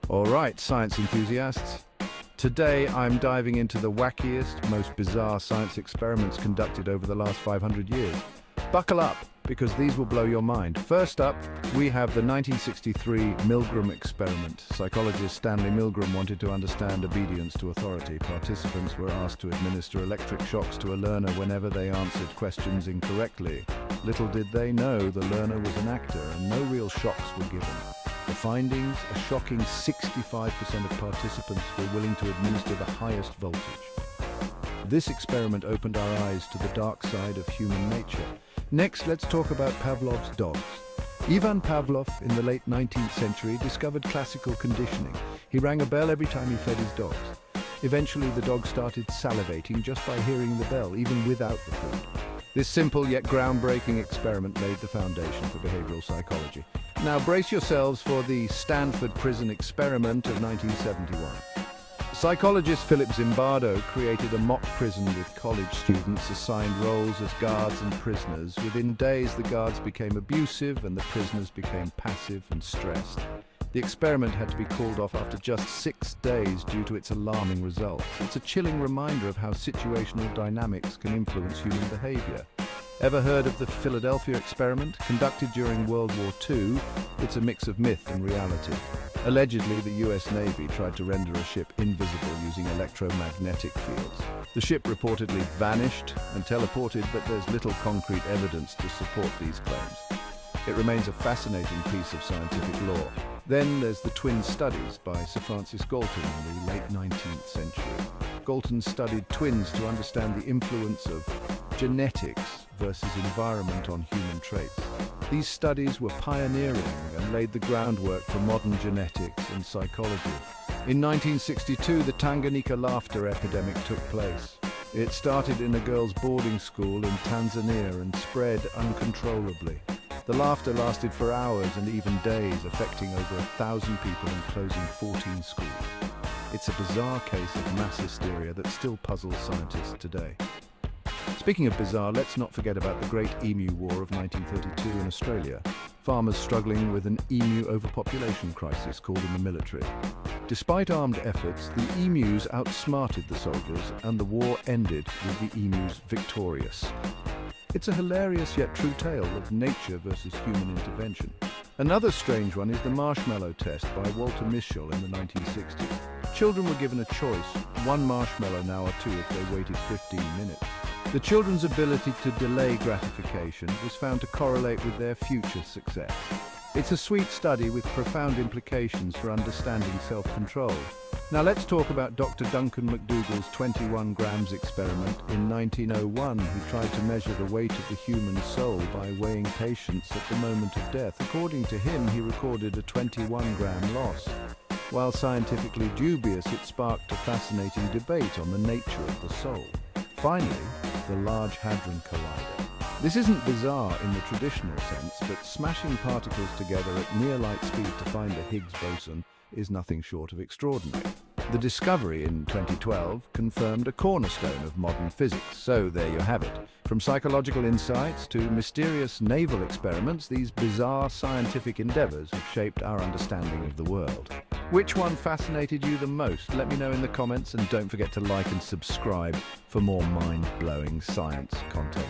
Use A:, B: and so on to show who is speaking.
A: All right, science enthusiasts. Today I'm diving into the wackiest, most bizarre science experiments conducted over the last 500 years. Buckle up, because these will blow your mind. First up, we have the 1963 Milgram experiment. Psychologist Stanley Milgram wanted to understand obedience to authority. Participants were asked to administer electric shocks to a learner whenever they answered questions incorrectly. Little did they know the learner was an actor and no real shocks were given. The findings, a shocking 65% of participants were willing to administer the highest voltage. This experiment opened our eyes to the dark side of human nature. Next, let's talk about Pavlov's dogs. Ivan Pavlov, in the late 19th century, discovered classical conditioning. He rang a bell every time he fed his dogs. Eventually, the dog started salivating just by hearing the bell, even without the food. This simple yet groundbreaking experiment laid the foundation for behavioral psychology. Now brace yourselves for the Stanford Prison Experiment of 1971. Psychologist Philip Zimbardo created a mock prison with college students assigned roles as guards and prisoners. Within days, the guards became abusive and the prisoners became passive and stressed. The experiment had to be called off after just 6 days due to its alarming results. It's a chilling reminder of how situational dynamics can influence human behavior. Ever heard of the Philadelphia experiment? Conducted during World War II, it's a mix of myth and reality. Allegedly, the US Navy tried to render a ship invisible using electromagnetic fields. The ship reportedly vanished and teleported, but there's little concrete evidence to support these claims. It remains a fascinating piece of scientific lore. Then there's the twin studies by Sir Francis Galton in the late 19th century. Galton studied twins to understand the influence of genetics versus environment on human traits. These studies were pioneering and laid the groundwork for modern genetics and psychology. In 1962, the Tanganyika laughter epidemic took place. It started in a girls' boarding school in Tanzania and spread uncontrollably. The laughter lasted for hours and even days, affecting over 1,000 people and closing 14 schools. It's a bizarre case of mass hysteria that still puzzles scientists today. Speaking of bizarre, let's not forget about the Great Emu War of 1932 in Australia. Farmers struggling with an emu overpopulation crisis called in the military. Despite armed efforts, the emus outsmarted the soldiers and the war ended with the emus victorious. It's a hilarious yet true tale of nature versus human intervention. Another strange one is the marshmallow test by Walter Mischel in the 1960s. Children were given a choice, one marshmallow now or two if they waited 15 minutes. The children's ability to delay gratification was found to correlate with their future success. It's a sweet study with profound implications for understanding self-control. Now let's talk about Dr. Duncan McDougall's 21 grams experiment. In 1901, he tried to measure the weight of the human soul by weighing patients at the moment of death. According to him, he recorded a 21-gram loss. While scientifically dubious, it sparked a fascinating debate on the nature of the soul. Finally, the Large Hadron Collider. This isn't bizarre in the traditional sense, but smashing particles together at near light speed to find a Higgs boson is nothing short of extraordinary. The discovery in 2012 confirmed a cornerstone of modern physics. So there you have it. From psychological insights to mysterious naval experiments, these bizarre scientific endeavors have shaped our understanding of the world. Which one fascinated you the most? Let me know in the comments, and don't forget to like and subscribe for more mind-blowing science content.